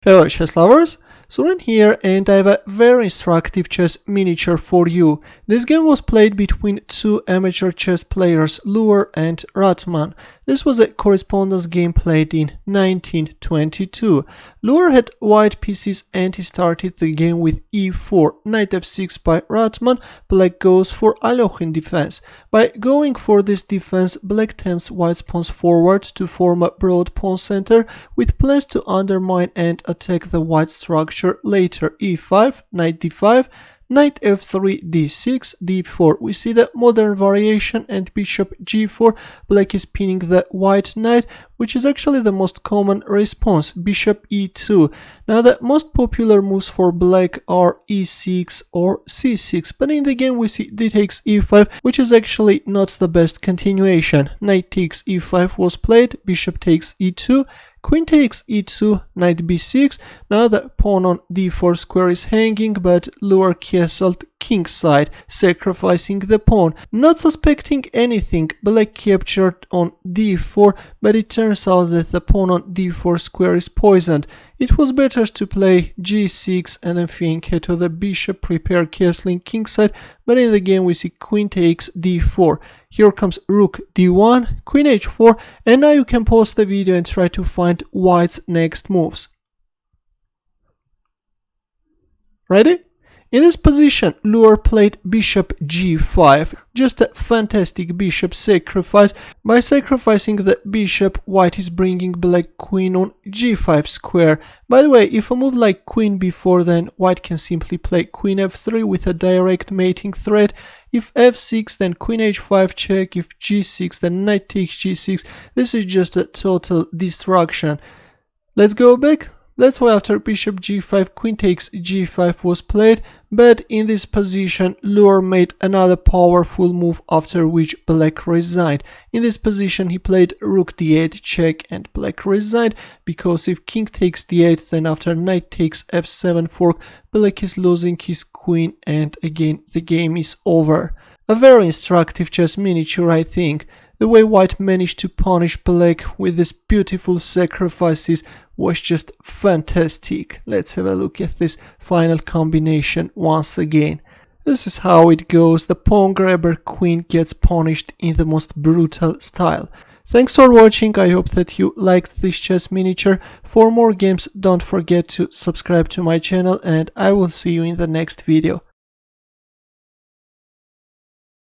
Hello chess lovers, Suren here, and I have a very instructive chess miniature for you. This game was played between two amateur chess players, Luer and Rattman. This was a correspondence game played in 1922. Luer had white pieces and he started the game with e4, knight f6 by Rattman. Black goes for Alekhine defense. By going for this defense, black tempts white's pawns forward to form a broad pawn center with plans to undermine and attack the white structure later. e5, knight d5, knight f3, d6, d4. We see the modern variation, and bishop g4. Black is pinning the white knight, which is actually the most common response. Bishop e2. Now the most popular moves for black are e6 or c6, but in the game we see d takes e5, which is actually not the best continuation. Knight takes e5 was played, bishop takes e2, queen takes e2, knight b6. Now the pawn on d4 square is hanging, but Luer castled king's side, sacrificing the pawn. Not suspecting anything, black captured on d4, but it turns out that the pawn on d4 square is poisoned. It was better to play g6 and then think to the bishop, prepare castling kingside, but in the game we see queen takes d4. Here comes rook d1, queen h4, and now you can pause the video and try to find white's next moves. Ready? In this position, Luer played bishop g5, just a fantastic bishop sacrifice. By sacrificing the bishop, white is bringing black queen on g5 square. By the way, if a move like queen b4, then white can simply play queen f3 with a direct mating threat. If f6, then queen h5 check. If g6, then knight takes g6. This is just a total destruction. Let's go back. That's why after bishop g5, queen takes g5 was played, but in this position Luer made another powerful move, after which black resigned. In this position he played rook d8 check, and black resigned, because if king takes d8, then after knight takes f7 fork, black is losing his queen, and again the game is over. A very instructive chess miniature, I think. The way white managed to punish black with these beautiful sacrifices was just fantastic. Let's have a look at this final combination once again. This is how it goes. The pawn grabber queen gets punished in the most brutal style. Thanks for watching. I hope that you liked this chess miniature. For more games, don't forget to subscribe to my channel, and I will see you in the next video.